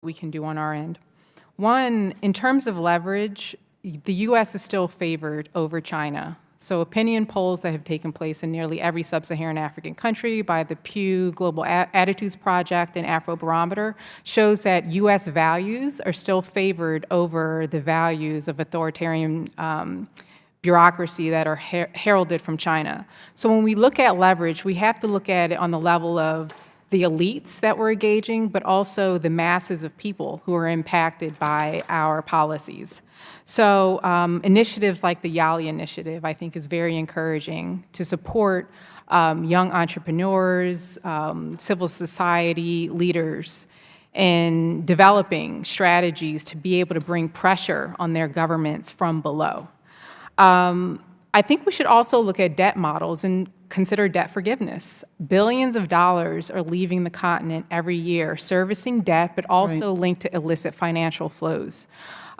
we can do on our end. One, in terms of leverage, the U.S. is still favored over China. So opinion polls that have taken place in nearly every sub-Saharan African country by the Pew Global Attitudes Project and Afrobarometer shows that U.S. values are still favored over the values of authoritarian bureaucracy that are heralded from China. So when we look at leverage, we have to look at it on the level of the elites that we're engaging, but also the masses of people who are impacted by our policies. So initiatives like the YALI initiative, I think, is very encouraging to support young entrepreneurs, civil society leaders in developing strategies to be able to bring pressure on their governments from below. I think we should also look at debt models and consider debt forgiveness. Billions of dollars are leaving the continent every year, servicing debt, but also linked to illicit financial flows.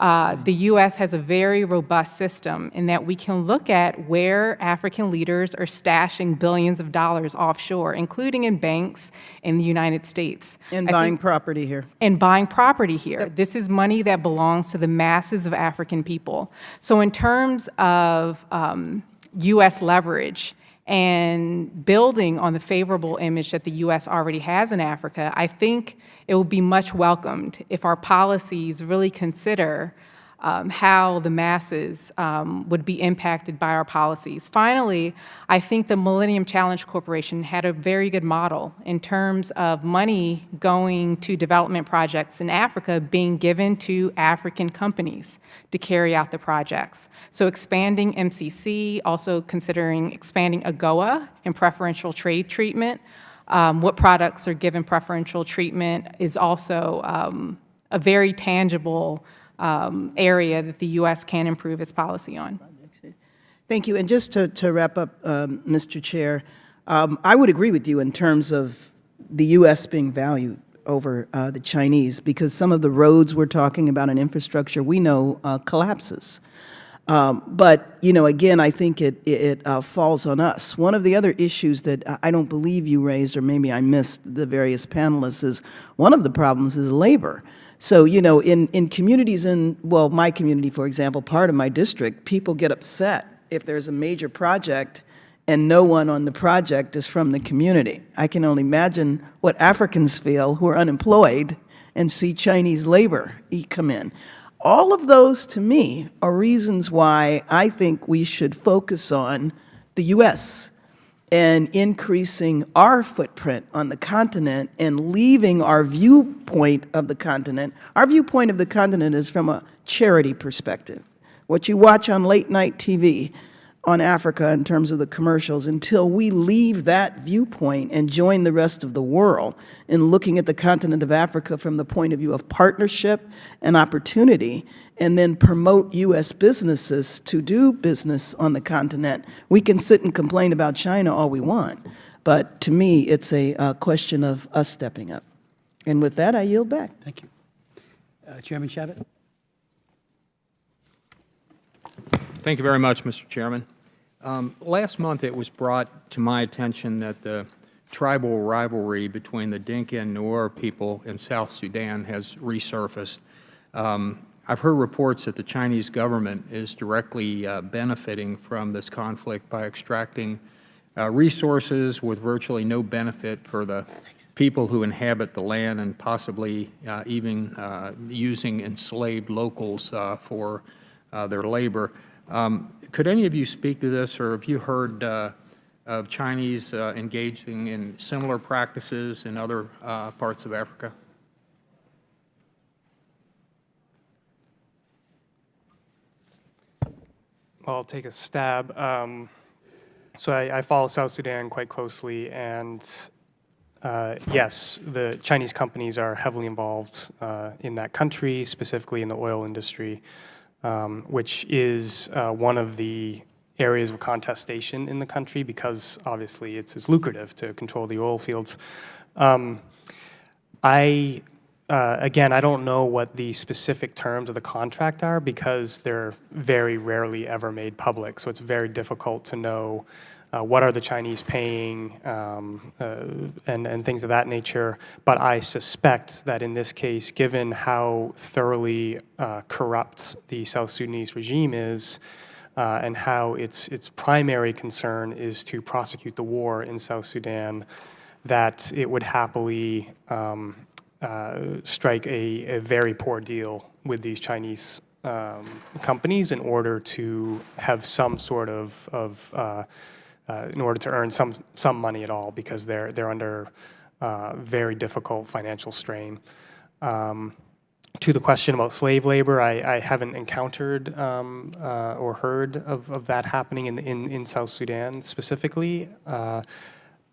The U.S. has a very robust system in that we can look at where African leaders are stashing billions of dollars offshore, including in banks in the United States. And buying property here. And buying property here. Yep. This is money that belongs to the masses of African people. So in terms of U.S. leverage and building on the favorable image that the U.S. already has in Africa, I think it will be much welcomed if our policies really consider how the masses would be impacted by our policies. Finally, I think the Millennium Challenge Corporation had a very good model in terms of money going to development projects in Africa being given to African companies to carry out the projects. So expanding MCC, also considering expanding AGOA and preferential trade treatment. What products are given preferential treatment is also a very tangible area that the U.S. can improve its policy on. Thank you. And just to wrap up, Mr. Chair, I would agree with you in terms of the U.S. being valued over the Chinese, because some of the roads we're talking about and infrastructure we know collapses. But, you know, again, I think it falls on us. One of the other issues that I don't believe you raised, or maybe I missed the various panelists, is one of the problems is labor. So, you know, in communities well, my community, for example, part of my district, people get upset if there's a major project and no one on the project is from the community. I can only imagine what Africans feel who are unemployed and see Chinese labor come in. All of those, to me, are reasons why I think we should focus on the U.S. and increasing our footprint on the continent and leaving our viewpoint of the continent. Our viewpoint of the continent is from a charity perspective. What you watch on late-night TV on Africa in terms of the commercials, until we leave that viewpoint and join the rest of the world in looking at the continent of Africa from the point of view of partnership and opportunity, and then promote U.S. businesses to do business on the continent. We can sit and complain about China all we want, but to me, it's a question of us stepping up. And with that, I yield back. Thank you. Chairman Shabbat. Thank you very much, Mr. Chairman. Last month, it was brought to my attention that the tribal rivalry between the Dinka and Nuer people in South Sudan has resurfaced. I've heard reports that the Chinese government is directly benefiting from this conflict by extracting resources with virtually no benefit for the people who inhabit the land, and possibly even using enslaved locals for their labor. Could any of you speak to this, or have you heard of Chinese engaging in similar practices in other parts of Africa? Well, I'll take a stab. So I follow South Sudan quite closely, and yes, the Chinese companies are heavily involved in that country, specifically in the oil industry, which is one of the areas of contestation in the country, because obviously it's lucrative to control the oil fields. Again, I don't know what the specific terms of the contract are, because they're very rarely ever made public, so it's very difficult to know what are the Chinese paying, and things of that nature. But I suspect that in this case, given how thoroughly corrupt the South Sudanese regime is, and how its primary concern is to prosecute the war in South Sudan, that it would happily strike a very poor deal with these Chinese companies in order to have some sort of in order to earn some money at all, because they're under very difficult financial strain. To the question about slave labor, I haven't encountered or heard of that happening in South Sudan specifically,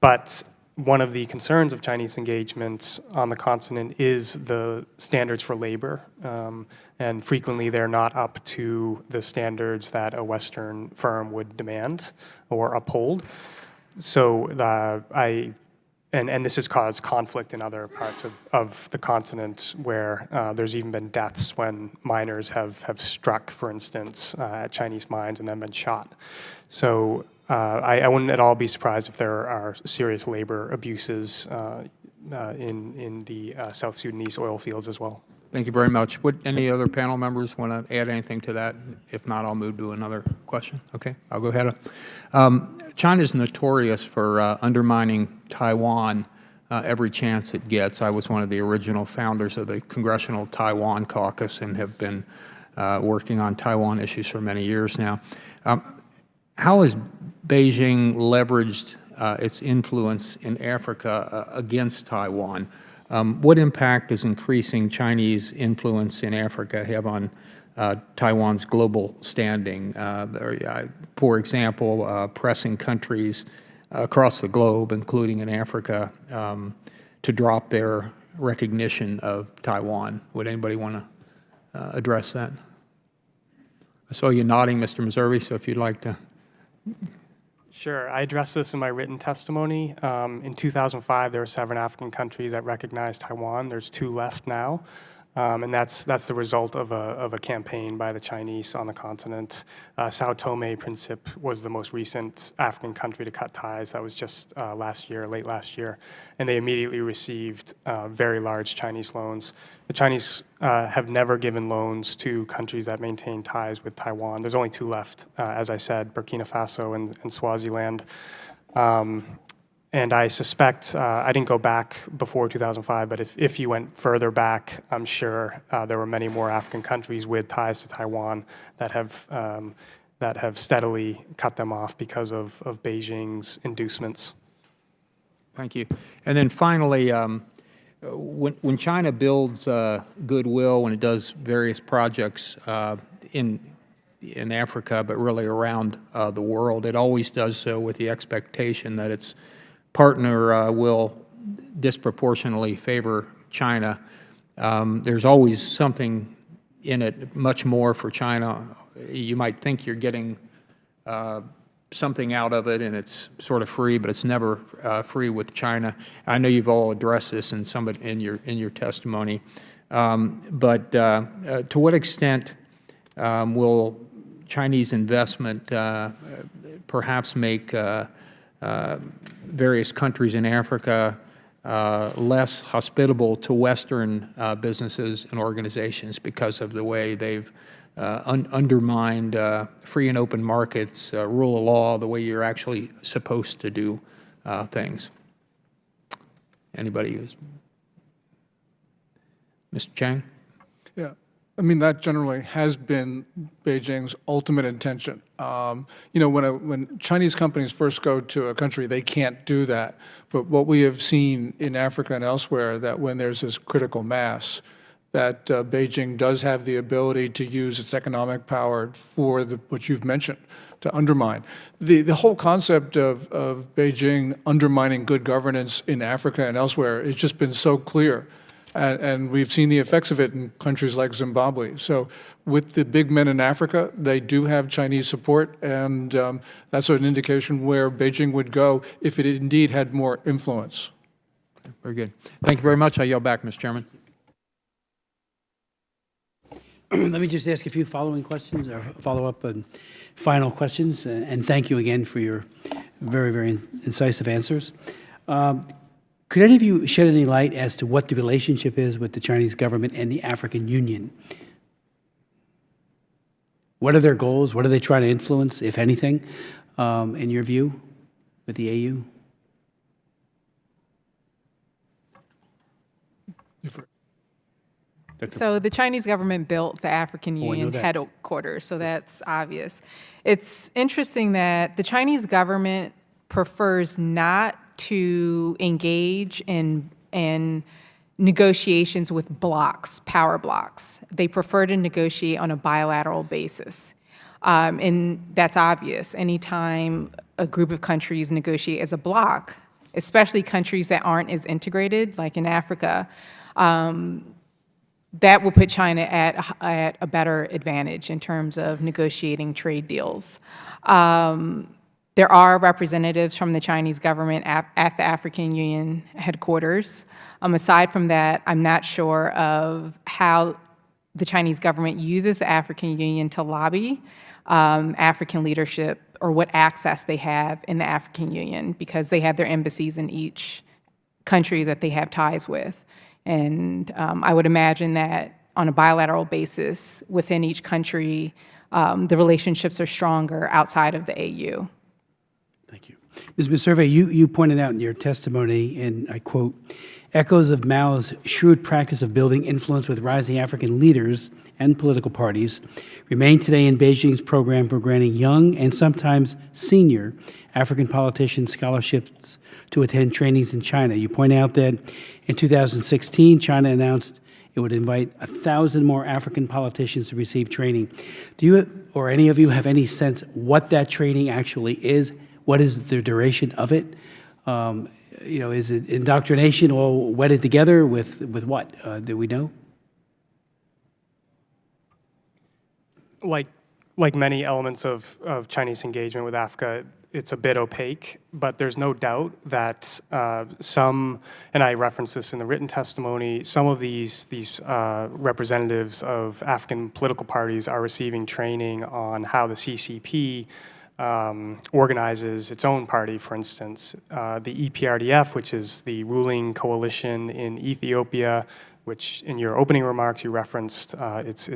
but one of the concerns of Chinese engagement on the continent is the standards for labor, and frequently they're not up to the standards that a Western firm would demand or uphold. So and this has caused conflict in other parts of the continent where there's even been deaths when miners have struck, for instance, at Chinese mines and then been shot. So I wouldn't at all be surprised if there are serious labor abuses in the South Sudanese oil fields as well. Thank you very much. Would any other panel members want to add anything to that? If not, I'll move to another question. Okay, I'll go ahead. China's notorious for undermining Taiwan every chance it gets. I was one of the original founders of the Congressional Taiwan Caucus and have been working on Taiwan issues for many years now. How has Beijing leveraged its influence in Africa against Taiwan? What impact does increasing Chinese influence in Africa have on Taiwan's global standing? For example, pressing countries across the globe, including in Africa, to drop their recognition of Taiwan. Would anybody want to address that? I saw you nodding, Mr. Meservey, so if you'd like to. Sure. I addressed this in my written testimony. In 2005, there were 7 African countries that recognized Taiwan. There's 2 left now. And that's the result of a campaign by the Chinese on the continent. Sao Tome and Principe was the most recent African country to cut ties. That was just late last year. And they immediately received very large Chinese loans. The Chinese have never given loans to countries that maintain ties with Taiwan. There's only 2 left, as I said, Burkina Faso and Swaziland. And I suspect, I didn't go back before 2005, but if you went further back, I'm sure there were many more African countries with ties to Taiwan that have steadily cut them off because of Beijing's inducements. Thank you. And then finally, when China builds goodwill, when it does various projects in Africa, but really around the world, it always does so with the expectation that its partner will disproportionately favor China. There's always something in it, much more for China. You might think you're getting something out of it and it's sort of free, but it's never free with China. I know you've all addressed this in your testimony, but to what extent will Chinese investment perhaps make various countries in Africa less hospitable to Western businesses and organizations because of the way they've undermined free and open markets, rule of law, the way you're actually supposed to do things? Anybody who's... Mr. Chang? Yeah. I mean, that generally has been Beijing's ultimate intention. When Chinese companies first go to a country, they can't do that. But what we have seen in Africa and elsewhere, that when there's this critical mass, that Beijing does have the ability to use its economic power for what you've mentioned, to undermine. The whole concept of Beijing undermining good governance in Africa and elsewhere has just been so clear. And we've seen the effects of it in countries like Zimbabwe. So with the big men in Africa, they do have Chinese support, and that's an indication where Beijing would go if it indeed had more influence. Very good. Thank you very much. I yield back, Mr. Chairman. Let me just ask a few following questions or follow-up and final questions. And thank you again for your Very, very incisive answers. Could any of you shed any light as to what the relationship is with the Chinese government and the African Union? What are their goals? What are they trying to influence, if anything, in your view, with the AU? So the Chinese government built the African I know Union that. headquarters, so that's obvious. It's interesting that the Chinese government prefers not to engage in negotiations with blocks, power blocks. They prefer to negotiate on a bilateral basis. And that's obvious. Anytime a group of countries negotiate as a bloc, especially countries that aren't as integrated, like in Africa, that will put China at a better advantage in terms of negotiating trade deals. There are representatives from the Chinese government at the African Union headquarters. Aside from that, I'm not sure of how the Chinese government uses the African Union to lobby African leadership, or what access they have in the African Union, because they have their embassies in each country that they have ties with. And I would imagine that on a bilateral basis within each country, the relationships are stronger outside of the AU. Thank you. Ms. Survey, you pointed out in your testimony, and I quote, echoes of Mao's shrewd practice of building influence with rising African leaders and political parties remain today in Beijing's program for granting young and sometimes senior African politicians scholarships to attend trainings in China. You point out that in 2016, China announced it would invite 1,000 more African politicians to receive training. Do you or any of you have any sense what that training actually is? What is the duration of it? Is it indoctrination all wedded together with what? Do we know? Like many elements of Chinese engagement with Africa, it's a bit opaque, but there's no doubt that some, and I referenced this in the written testimony, some of these representatives of African political parties are receiving training on how the CCP organizes its own party, for instance. The EPRDF, which is the ruling coalition in Ethiopia, which in your opening remarks you referenced its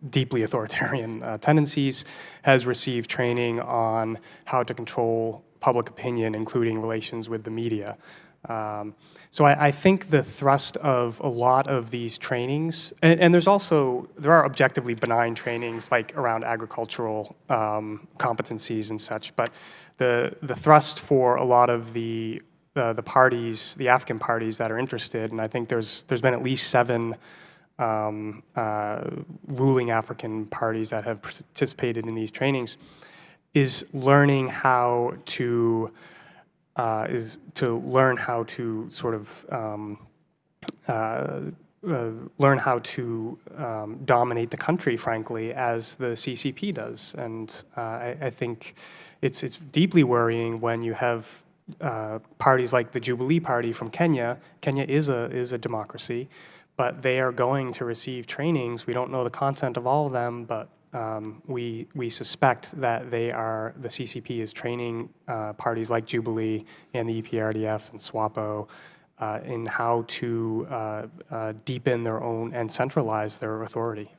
deeply authoritarian tendencies, has received training on how to control public opinion, including relations with the media. So I think the thrust of a lot of these trainings, and there are objectively benign trainings like around agricultural competencies and such, but the thrust for a lot of the parties, the African parties that are interested, and I think there's been at least 7 ruling African parties that have participated in these trainings, is learning how to learn how to dominate the country, frankly, as the CCP does. And I think it's deeply worrying when you have parties like the Jubilee Party from Kenya. Kenya is a democracy, but they are going to receive trainings. We don't know the content of all of them, but we suspect that the CCP is training parties like Jubilee and the EPRDF and SWAPO in how to deepen their own and centralize their authority.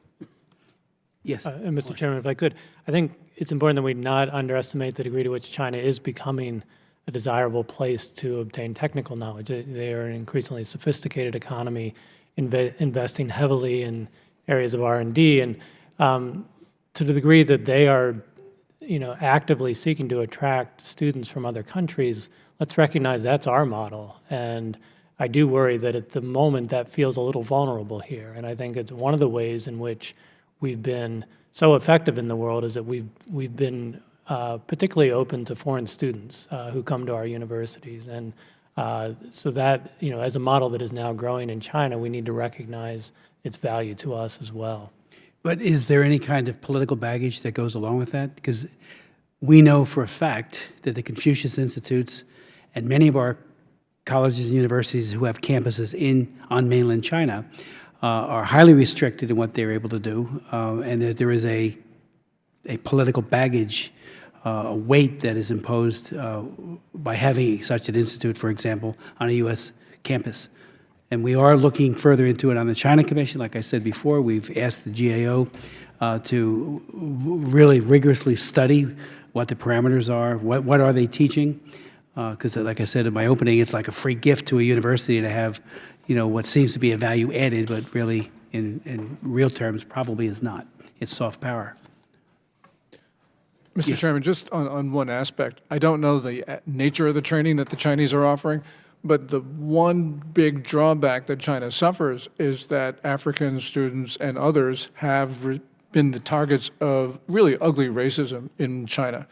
Yes. And Mr. Chairman, if I could, I think it's important that we not underestimate the degree to which China is becoming a desirable place to obtain technical knowledge. They are an increasingly sophisticated economy, investing heavily in areas of R&D, and to the degree that they are, actively seeking to attract students from other countries, let's recognize that's our model. And I do worry that at the moment that feels a little vulnerable here. And I think it's one of the ways in which we've been so effective in the world is that we've been particularly open to foreign students who come to our universities. And so that, as a model that is now growing in China, we need to recognize its value to us as well. But is there any kind of political baggage that goes along with that? Because we know for a fact that the Confucius Institutes and many of our colleges and universities who have campuses on mainland China are highly restricted in what they're able to do, and that there is a political baggage weight that is imposed by having such an institute, for example, on a U.S. campus. And we are looking further into it on the China Commission. Like I said before, we've asked the GAO to really rigorously study what the parameters are, what are they teaching, because like I said in my opening, it's like a free gift to a university to have, what seems to be a value added, but really in real terms probably is not. It's soft power. Mr. Chairman, just on one aspect, I don't know the nature of the training that the Chinese are offering, but the one big drawback that China suffers is that African students and others have been the targets of really ugly racism in China,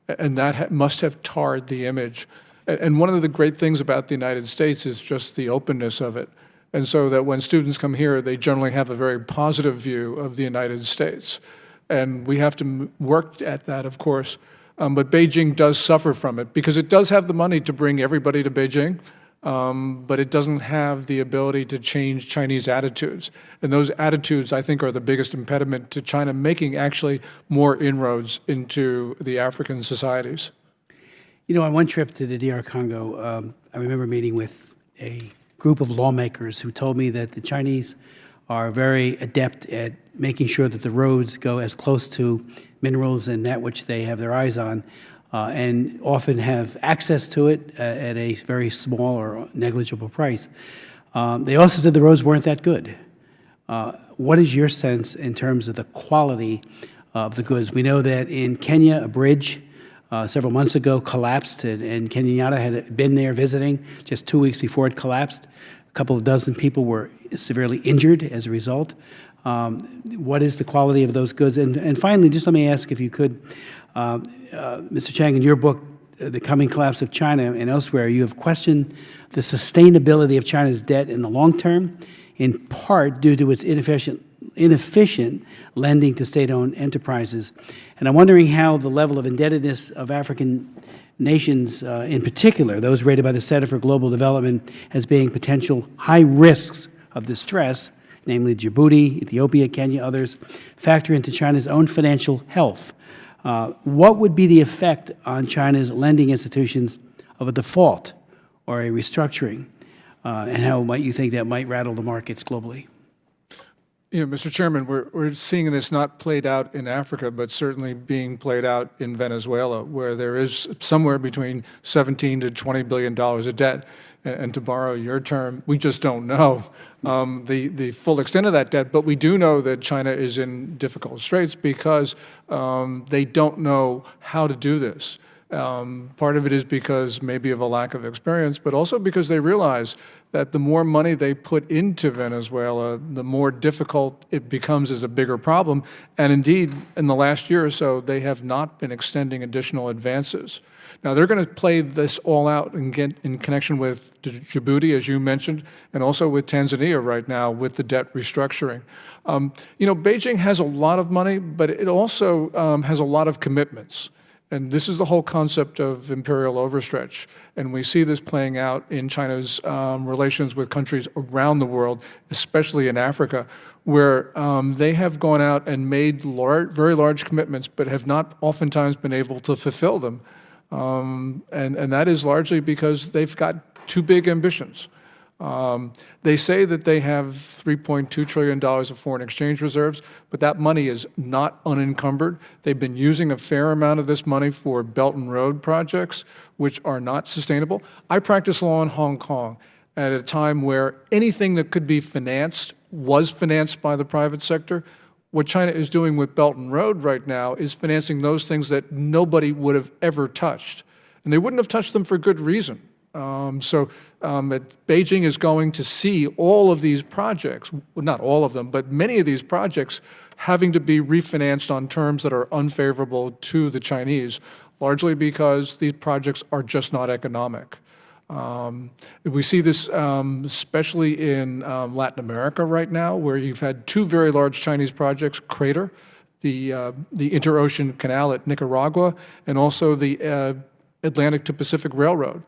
and that must have tarred the image. And one of the great things about the United States is just the openness of it. And so that when students come here, they generally have a very positive view of the United States. And we have to work at that, of course. But Beijing does suffer from it because it does have the money to bring everybody to Beijing, but it doesn't have the ability to change Chinese attitudes. And those attitudes, I think, are the biggest impediment to China making actually more inroads into the African societies. On one trip to the DR Congo, I remember meeting with a group of lawmakers who told me that the Chinese are very adept at making sure that the roads go as close to minerals and that which they have their eyes on, and often have access to it at a very small or negligible price. They also said the roads weren't that good. What is your sense in terms of the quality of the goods? We know that in Kenya, a bridge several months ago collapsed, and Kenyatta had been there visiting just 2 weeks before it collapsed. A couple of dozen people were severely injured as a result. What is the quality of those goods? And finally, just let me ask if you could, Mr. Chang, in your book, The Coming Collapse of China and elsewhere, you have questioned the sustainability of China's debt in the long term, in part due to its inefficient lending to state-owned enterprises. And I'm wondering how the level of indebtedness of African nations, in particular, those rated by the Center for Global Development as being potential high risks of distress, namely Djibouti, Ethiopia, Kenya, others, factor into China's own financial health. What would be the effect on China's lending institutions of a default or a restructuring? And how might you think that might rattle the markets globally? Mr. Chairman, we're seeing this not played out in Africa, but certainly being played out in Venezuela, where there is somewhere between $17 to $20 billion of debt. And to borrow your term, we just don't know the full extent of that debt, but we do know that China is in difficult straits because they don't know how to do this. Part of it is because maybe of a lack of experience, but also because they realize that the more money they put into Venezuela, the more difficult it becomes as a bigger problem. And indeed, in the last year or so, they have not been extending additional advances. Now, they're going to play this all out in connection with Djibouti, as you mentioned, and also with Tanzania right now with the debt restructuring. Beijing has a lot of money, but it also has a lot of commitments. And this is the whole concept of imperial overstretch. And we see this playing out in China's relations with countries around the world, especially in Africa, where they have gone out and made very large commitments, but have not oftentimes been able to fulfill them. And that is largely because they've got too big ambitions. They say that they have $3.2 trillion of foreign exchange reserves, but that money is not unencumbered. They've been using a fair amount of this money for Belt and Road projects, which are not sustainable. I practiced law in Hong Kong at a time where anything that could be financed was financed by the private sector. What China is doing with Belt and Road right now is financing those things that nobody would have ever touched. And they wouldn't have touched them for good reason. Beijing is going to see all of these projects, well, not all of them, but many of these projects having to be refinanced on terms that are unfavorable to the Chinese, largely because these projects are just not economic. We see this especially in Latin America right now, where you've had two very large Chinese projects crater, the Interocean Canal at Nicaragua, and also the Atlantic to Pacific Railroad.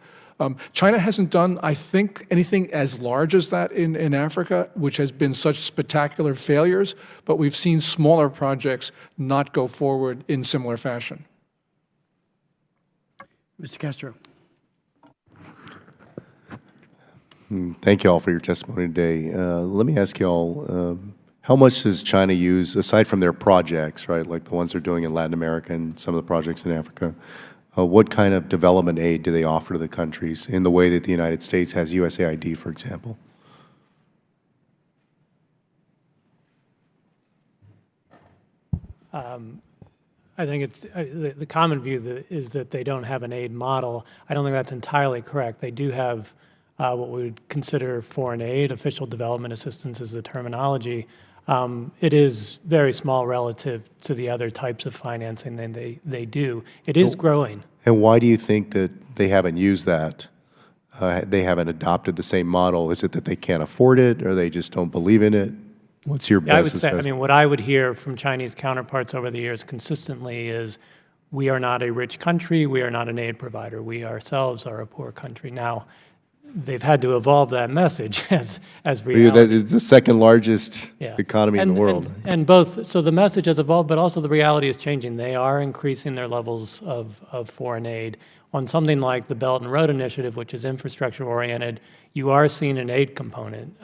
China hasn't done, I think, anything as large as that in Africa, which has been such spectacular failures, but we've seen smaller projects not go forward in similar fashion. Mr. Castro. Thank you all for your testimony today. Let me ask you all, how much does China use, aside from their projects, right, like the ones they're doing in Latin America and some of the projects in Africa, what kind of development aid do they offer to the countries in the way that the United States has USAID, for example? I think it's the common view is that they don't have an aid model. I don't think that's entirely correct. They do have what we would consider foreign aid. Official development assistance is the terminology. It is very small relative to the other types of financing that they do. It is growing. And why do you think that they haven't used that? They haven't adopted the same model? Is it that they can't afford it, or they just don't believe in it? What's your best I would say, assessment? I mean, what I would hear from Chinese counterparts over the years consistently is, we are not a rich country, we are not an aid provider, we ourselves are a poor country. Now, they've had to evolve that message as reality. It's the second largest Yeah. economy in the world. And both, so the message has evolved, but also the reality is changing. They are increasing their levels of foreign aid. On something like the Belt and Road Initiative, which is infrastructure oriented, you are seeing an aid component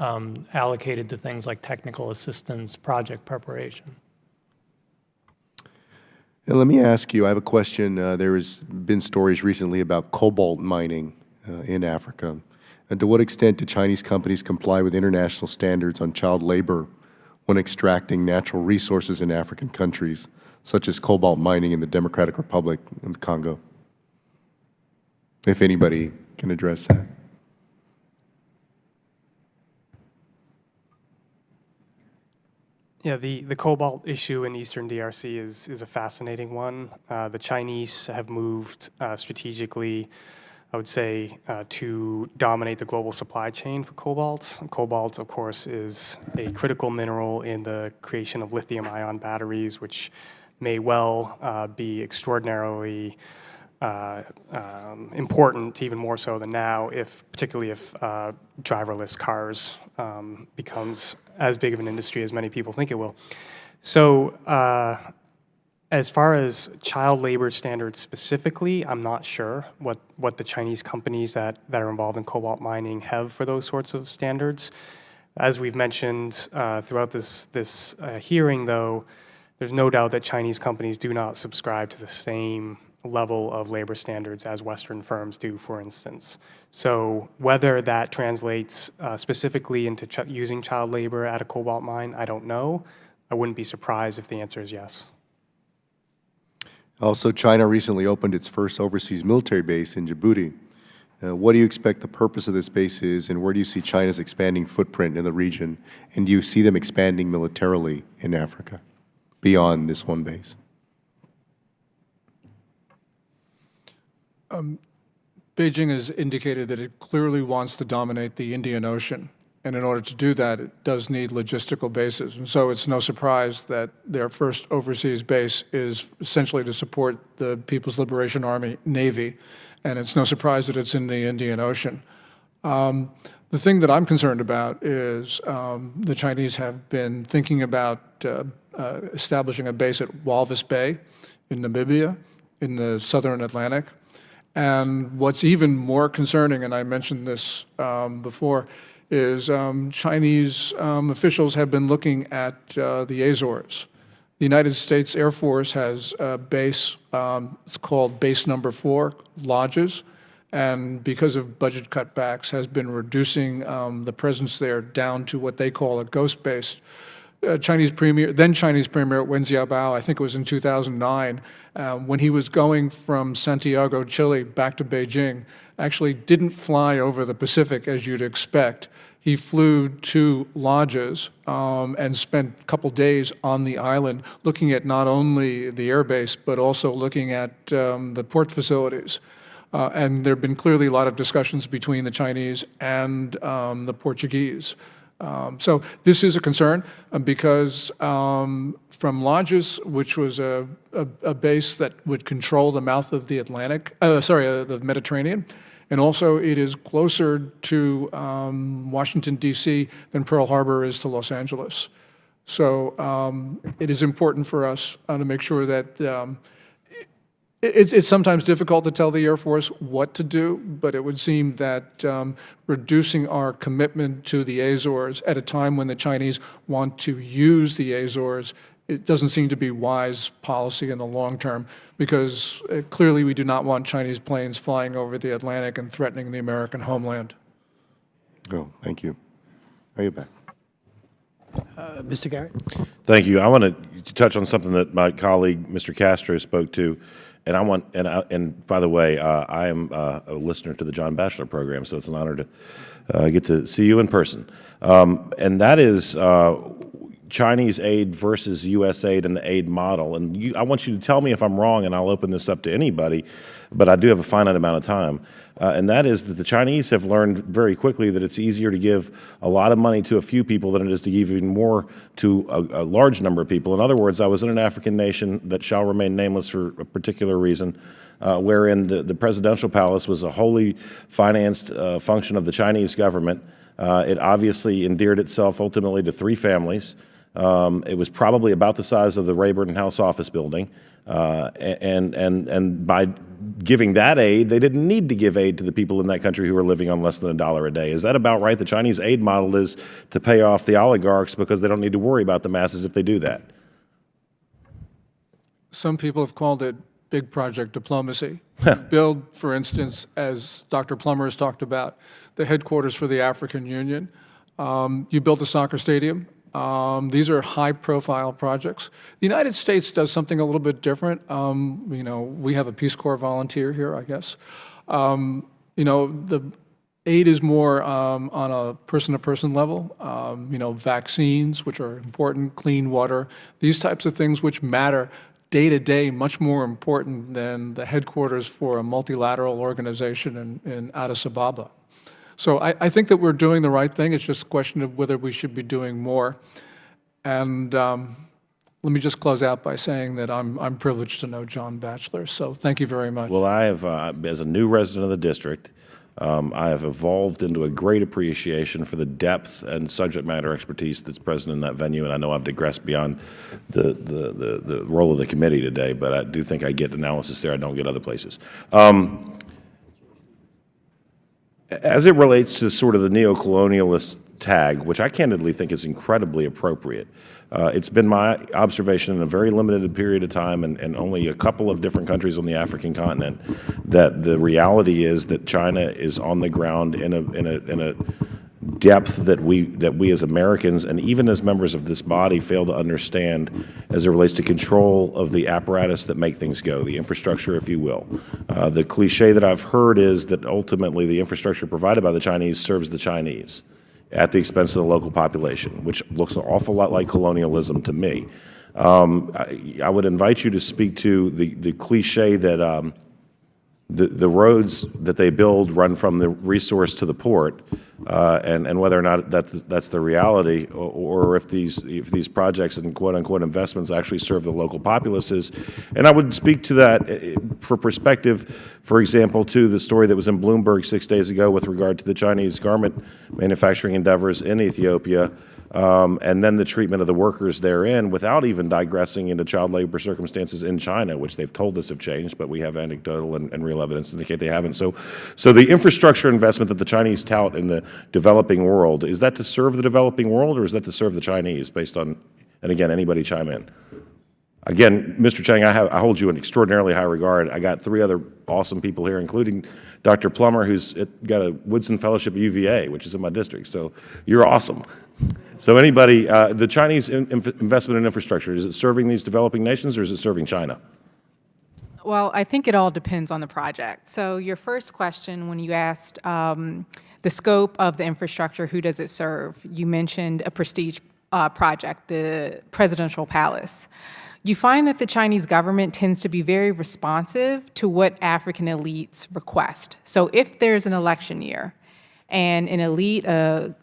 allocated to things like technical assistance, project preparation. And let me ask you, I have a question. There has been stories recently about cobalt mining in Africa. And to what extent do Chinese companies comply with international standards on child labor when extracting natural resources in African countries, such as cobalt mining in the Democratic Republic of the Congo? If anybody can address that. Yeah, the cobalt issue in Eastern DRC is a fascinating one. The Chinese have moved strategically, I would say, to dominate the global supply chain for cobalt. Cobalt, of course, is a critical mineral in the creation of lithium-ion batteries, which may well be extraordinarily important, even more so than now, particularly if driverless cars becomes as big of an industry as many people think it will. So as far as child labor standards specifically, I'm not sure what the Chinese companies that are involved in cobalt mining have for those sorts of standards. As we've mentioned throughout this hearing, though, there's no doubt that Chinese companies do not subscribe to the same level of labor standards as Western firms do, for instance. So whether that translates specifically into using child labor at a cobalt mine, I don't know. I wouldn't be surprised if the answer is yes. Also, China recently opened its first overseas military base in Djibouti. What do you expect the purpose of this base is, and where do you see China's expanding footprint in the region? And do you see them expanding militarily in Africa beyond this one base? Beijing has indicated that it clearly wants to dominate the Indian Ocean. And in order to do that, it does need logistical bases. And so it's no surprise that their first overseas base is essentially to support the People's Liberation Army Navy. And it's no surprise that it's in the Indian Ocean. The thing that I'm concerned about is the Chinese have been thinking about establishing a base at Walvis Bay in Namibia in the southern Atlantic. And what's even more concerning, and I mentioned this before, is Chinese officials have been looking at the Azores. The United States Air Force has a base, it's called Base Number 4, Lodges, and because of budget cutbacks has been reducing the presence there down to what they call a ghost base. then Chinese Premier Wen Jiabao, I think it was in 2009, when he was going from Santiago, Chile, back to Beijing, actually didn't fly over the Pacific as you'd expect. He flew to Lodges and spent a couple days on the island looking at not only the airbase, but also looking at the port facilities. And there have been clearly a lot of discussions between the Chinese and the Portuguese. So this is a concern because from Lodges, which was a base that would control the mouth of the the Mediterranean, and also it is closer to Washington, D.C. than Pearl Harbor is to Los Angeles. So it is important for us to make sure that It's sometimes difficult to tell the Air Force what to do, but it would seem that reducing our commitment to the Azores at a time when the Chinese want to use the Azores, it doesn't seem to be wise policy in the long term, because clearly we do not want Chinese planes flying over the Atlantic and threatening the American homeland. Oh, thank you. Are you back? Mr. Garrett? Thank you. I want to touch on something that my colleague, Mr. Castro, spoke to, and and by the way, I am a listener to the John Batchelor program, so it's an honor to get to see you in person. And that is Chinese aid versus U.S. aid and the aid model. And I want you to tell me if I'm wrong, and I'll open this up to anybody, but I do have a finite amount of time. And that is that the Chinese have learned very quickly that it's easier to give a lot of money to a few people than it is to give even more to a large number of people. In other words, I was in an African nation that shall remain nameless for a particular reason, wherein the presidential palace was a wholly financed function of the Chinese government. It obviously endeared itself ultimately to 3 families. It was probably about the size of the Rayburn House office building. And by giving that aid, they didn't need to give aid to the people in that country who were living on less than $1 a day. Is that about right? The Chinese aid model is to pay off the oligarchs because they don't need to worry about the masses if they do that. Some people have called it big project diplomacy. Build, for instance, as Dr. Plummer has talked about, the headquarters for the African Union. You built a soccer stadium. These are high-profile projects. The United States does something a little bit different. We have a Peace Corps volunteer here, I guess. The aid is more on a person-to-person level. Vaccines, which are important, clean water, these types of things which matter day-to-day, much more important than the headquarters for a multilateral organization in Addis Ababa. So I think that we're doing the right thing. It's just a question of whether we should be doing more. And let me just close out by saying that I'm privileged to know John Batchelor. So thank you very much. Well, I have, as a new resident of the district, I have evolved into a great appreciation for the depth and subject matter expertise that's present in that venue. And I know I've digressed beyond the role of the committee today, but I do think I get analysis there I don't get other places. As it relates to sort of the neocolonialist tag, which I candidly think is incredibly appropriate, it's been my observation in a very limited period of time and only a couple of different countries on the African continent that the reality is that China is on the ground in a depth that we as Americans and even as members of this body fail to understand as it relates to control of the apparatus that make things go, the infrastructure, if you will. The cliche that I've heard is that ultimately the infrastructure provided by the Chinese serves the Chinese at the expense of the local population, which looks an awful lot like colonialism to me. I would invite you to speak to the cliche that the roads that they build run from the resource to the port, and whether or not that's the reality, or if these projects and quote unquote investments actually serve the local populaces. And I would speak to that for perspective, for example, to the story that was in Bloomberg 6 days ago with regard to the Chinese garment manufacturing endeavors in Ethiopia. And then the treatment of the workers therein, without even digressing into child labor circumstances in China, which they've told us have changed, but we have anecdotal and real evidence to indicate they haven't. So the infrastructure investment that the Chinese tout in the developing world, is that to serve the developing world, or is that to serve the Chinese, based on, and again, anybody chime in? Again, Mr. Chang, I hold you in extraordinarily high regard. I got 3 other awesome people here, including Dr. Plummer, who's got a Woodson Fellowship at UVA, which is in my district. So you're awesome. So anybody, the Chinese investment in infrastructure, is it serving these developing nations or is it serving China? Well, I think it all depends on the project. So your first question, when you asked the scope of the infrastructure, who does it serve? You mentioned a prestige project, the presidential palace. You find that the Chinese government tends to be very responsive to what African elites request. So if there's an election year and an elite, a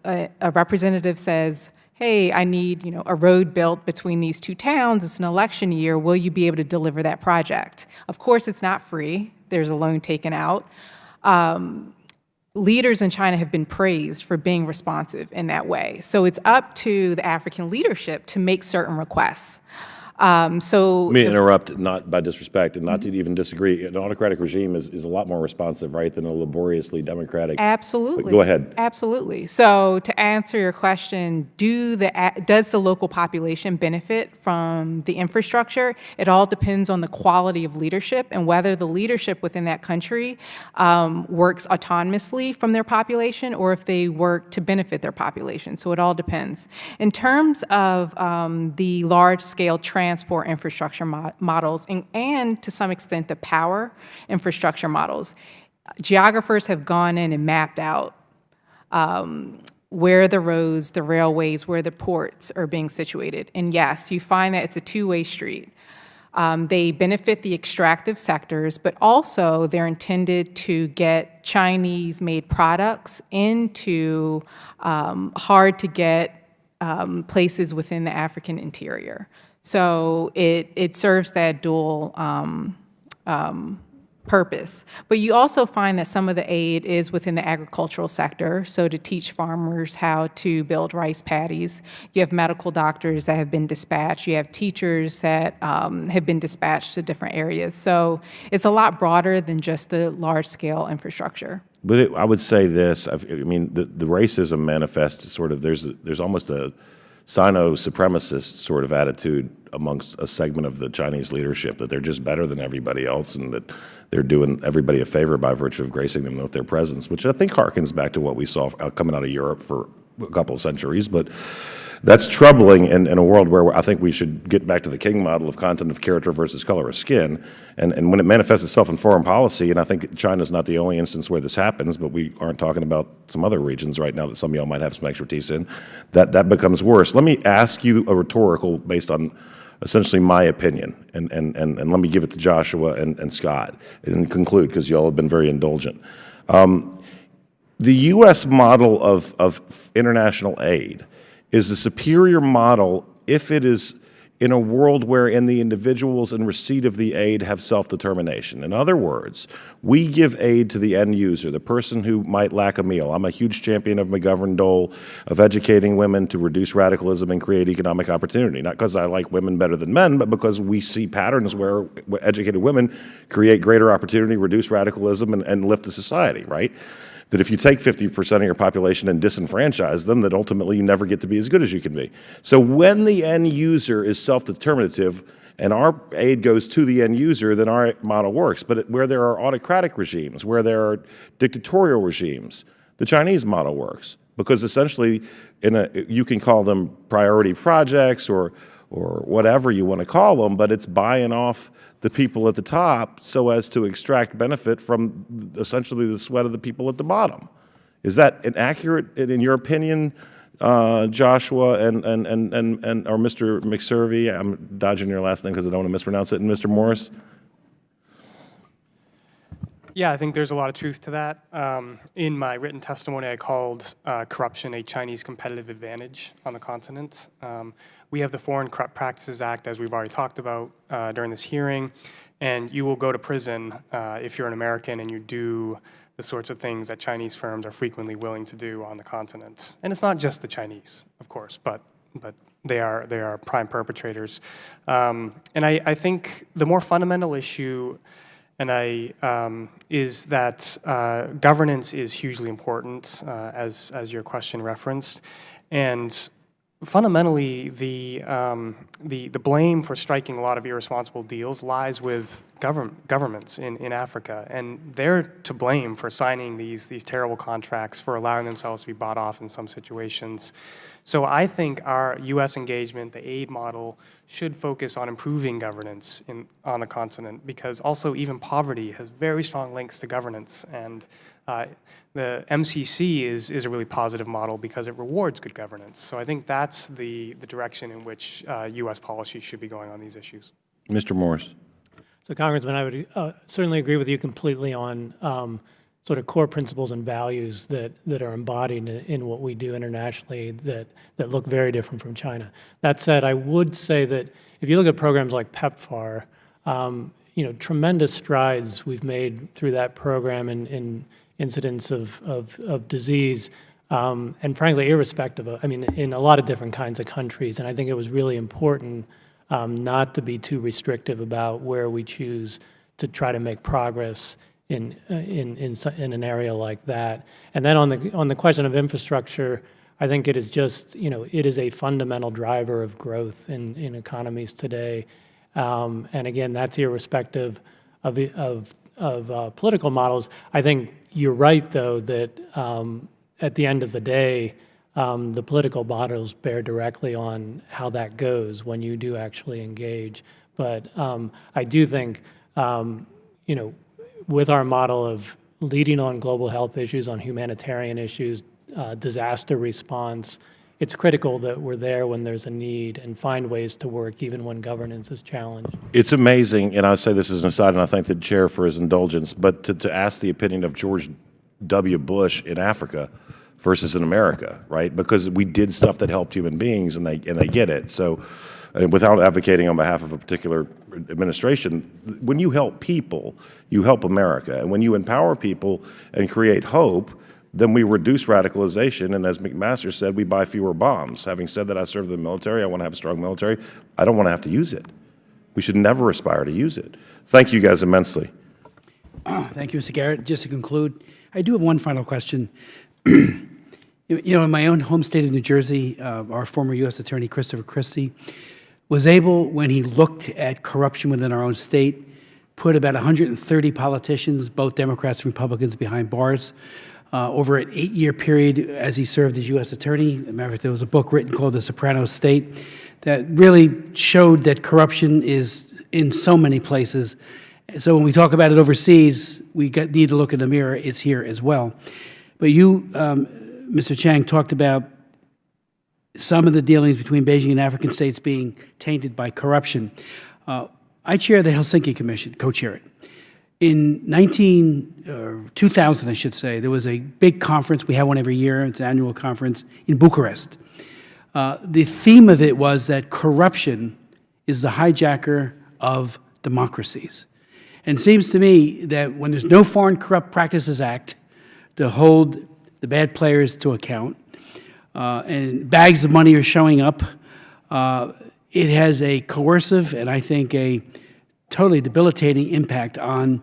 representative says, hey, I need a road built between these 2 towns, it's an election year, will you be able to deliver that project? Of course, it's not free. There's a loan taken out. Leaders in China have been praised for being responsive in that way. So it's up to the African leadership to make certain requests. So Let me interrupt, not by disrespect, and not to even disagree. An autocratic regime is a lot more responsive, right, than a laboriously democratic. absolutely. But go ahead. Absolutely. So to answer your question, does the local population benefit from the infrastructure? It all depends on the quality of leadership and whether the leadership within that country works autonomously from their population or if they work to benefit their population. So it all depends. In terms of the large-scale transport infrastructure models and to some extent the power infrastructure models, geographers have gone in and mapped out where the roads, the railways, where the ports are being situated. And yes, you find that it's a two-way street. They benefit the extractive sectors, but also they're intended to get Chinese-made products into hard-to-get places within the African interior. So it serves that dual purpose. But you also find that some of the aid is within the agricultural sector, so to teach farmers how to build rice paddies. You have medical doctors that have been dispatched. You have teachers that have been dispatched to different areas. So it's a lot broader than just the large-scale infrastructure. But I would say this, I mean, the racism manifests sort of, there's almost a Sino-supremacist sort of attitude amongst a segment of the Chinese leadership that they're just better than everybody else and that they're doing everybody a favor by virtue of gracing them with their presence, which I think harkens back to what we saw coming out of Europe for a couple of centuries. But that's troubling in a world where I think we should get back to the King model of content of character versus color of skin. And when it manifests itself in foreign policy, and I think China's not the only instance where this happens, but we aren't talking about some other regions right now that some of y'all might have some expertise in, that becomes worse. Let me ask you a rhetorical based on essentially my opinion, and let me give it to Joshua and Scott and conclude because y'all have been very indulgent. The U.S. model of international aid is the superior model if it is in a world wherein the individuals in receipt of the aid have self-determination. In other words, we give aid to the end user, the person who might lack a meal. I'm a huge champion of McGovern-Dole, of educating women to reduce radicalism and create economic opportunity. Not because I like women better than men, but because we see patterns where educated women create greater opportunity, reduce radicalism, and lift the society, right? That if you take 50% of your population and disenfranchise them, that ultimately you never get to be as good as you can be. So when the end user is self-determinative and our aid goes to the end user, then our model works. But where there are autocratic regimes, where there are dictatorial regimes, the Chinese model works. Because essentially, you can call them priority projects or whatever you want to call them, but it's buying off the people at the top so as to extract benefit from essentially the sweat of the people at the bottom. Is that inaccurate in your opinion, Joshua or Mr. McSurvey? I'm dodging your last name because I don't want to mispronounce it. And Mr. Morris? Yeah, I think there's a lot of truth to that. In my written testimony, I called corruption a Chinese competitive advantage on the continent. We have the Foreign Corrupt Practices Act, as we've already talked about during this hearing, and you will go to prison if you're an American and you do the sorts of things that Chinese firms are frequently willing to do on the continent. And it's not just the Chinese, of course, but they are prime perpetrators. And I think the more fundamental issue is that governance is hugely important, as your question referenced, and fundamentally the blame for striking a lot of irresponsible deals lies with governments in Africa, and they're to blame for signing these terrible contracts, for allowing themselves to be bought off in some situations. So I think our U.S. engagement, the aid model, should focus on improving governance on the continent, because also even poverty has very strong links to governance, and the MCC is a really positive model because it rewards good governance. So I think that's the direction in which U.S. policy should be going on these issues. Mr. Morris. So, Congressman, I would certainly agree with you completely on sort of core principles and values that are embodied in what we do internationally that look very different from China. That said, I would say that if you look at programs like PEPFAR, tremendous strides we've made through that program in incidents of disease, and frankly, irrespective of, in a lot of different kinds of countries. And I think it was really important not to be too restrictive about where we choose to try to make progress in an area like that. And then on the question of infrastructure, I think it is just, it is a fundamental driver of growth in economies today. And again, that's irrespective of political models. I think you're right, though, that at the end of the day, the political models bear directly on how that goes when you do actually engage. But I do think, with our model of leading on global health issues, on humanitarian issues, disaster response, it's critical that we're there when there's a need and find ways to work even when governance is challenged. It's amazing, and I say this as an aside, and I thank the chair for his indulgence, but to ask the opinion of George W. Bush in Africa versus in America, right? Because we did stuff that helped human beings, and they get it. So, without advocating on behalf of a particular administration, when you help people, you help America, and when you empower people and create hope, then we reduce radicalization, and as McMaster said, we buy fewer bombs. Having said that, I serve the military. I want to have a strong military. I don't want to have to use it. We should never aspire to use it. Thank you guys immensely. Thank you, Mr. Garrett. Just to conclude, I do have one final question. In my own home state of New Jersey, our former U.S. Attorney, Christopher Christie, was able, when he looked at corruption within our own state, put about 130 politicians, both Democrats and Republicans, behind bars over an 8-year period as he served as U.S. Attorney. As a matter of fact, there was a book written called The Soprano State that really showed that corruption is in so many places. So when we talk about it overseas, we need to look in the mirror. It's here as well. But you, Mr. Chang, talked about some of the dealings between Beijing and African states being tainted by corruption. I chair the Helsinki Commission, co-chair it. In 2000, I should say, there was a big conference. We have one every year. It's an annual conference in Bucharest. The theme of it was that corruption is the hijacker of democracies. And it seems to me that when there's no Foreign Corrupt Practices Act to hold the bad players to account, and bags of money are showing up, it has a coercive and I think a totally debilitating impact on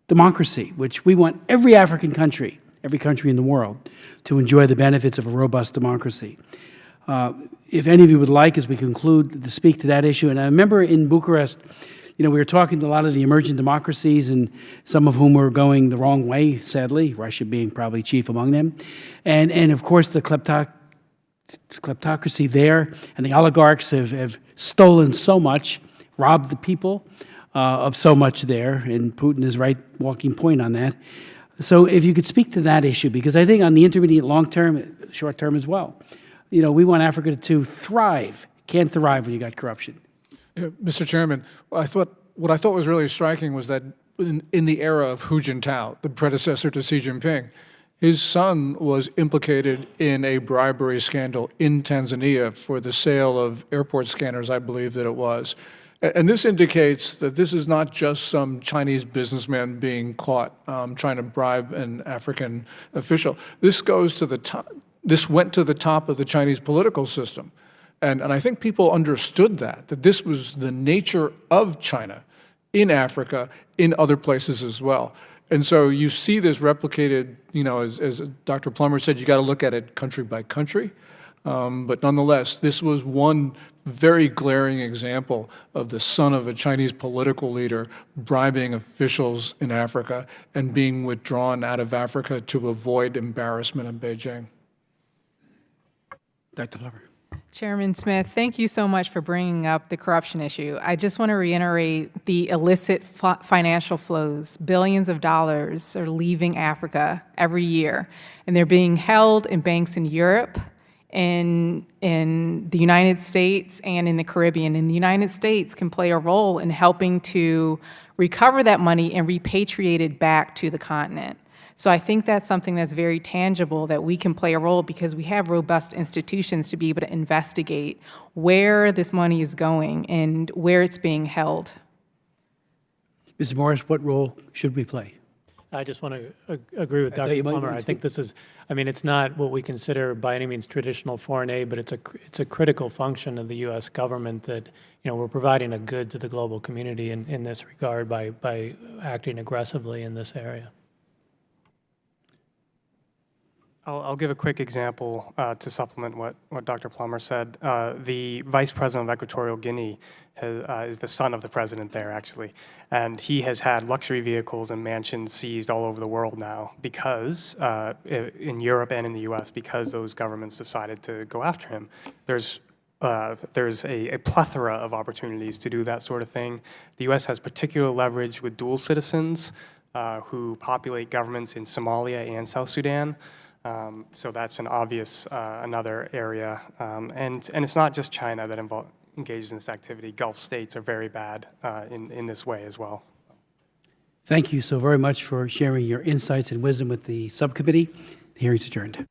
democracy, which we want every African country, every country in the world, to enjoy the benefits of a robust democracy. If any of you would like, as we conclude, to speak to that issue, and I remember in Bucharest, we were talking to a lot of the emerging democracies, and some of whom were going the wrong way, sadly, Russia being probably chief among them, and of course the kleptocracy there, and the oligarchs have stolen so much, robbed the people of so much there, and Putin is right walking point on that. So if you could speak to that issue, because I think on the intermediate, long term, short term as well, we want Africa to thrive. Can't thrive when you got corruption. Yeah, Mr. Chairman, what I thought was really striking was that in the era of Hu Jintao, the predecessor to Xi Jinping, his son was implicated in a bribery scandal in Tanzania for the sale of airport scanners, I believe that it was. And this indicates that this is not just some Chinese businessman being caught trying to bribe an African official. This goes to the top. This went to the top of the Chinese political system. And I think people understood that this was the nature of China in Africa, in other places as well. And so you see this replicated, as Dr. Plummer said, you got to look at it country by country. But nonetheless, this was one very glaring example of the son of a Chinese political leader bribing officials in Africa and being withdrawn out of Africa to avoid embarrassment in Beijing. Dr. Plummer. Chairman Smith, thank you so much for bringing up the corruption issue. I just want to reiterate the illicit financial flows. Billions of dollars are leaving Africa every year, and they're being held in banks in Europe, in the United States, and in the Caribbean. And the United States can play a role in helping to recover that money and repatriate it back to the continent. So I think that's something that's very tangible, that we can play a role because we have robust institutions to be able to investigate where this money is going and where it's being held. Mr. Morris, what role should we play? I just want to agree with thought Dr. you might Plummer. want I to think this is, I mean, it's not what we consider by any means traditional foreign aid, but it's a critical function of the U.S. government that, we're providing a good to the global community in this regard by acting aggressively in this area. I'll give a quick example to supplement what Dr. Plummer said. The Vice President of Equatorial Guinea is the son of the president there, actually. And he has had luxury vehicles and mansions seized all over the world now because, in Europe and in the US, because those governments decided to go after him. There's a plethora of opportunities to do that sort of thing. The US has particular leverage with dual citizens who populate governments in Somalia and South Sudan. So that's an obvious another area. And it's not just China that engages in this activity. Gulf states are very bad in this way as well. Thank you so very much for sharing your insights and wisdom with the subcommittee. The hearing is adjourned.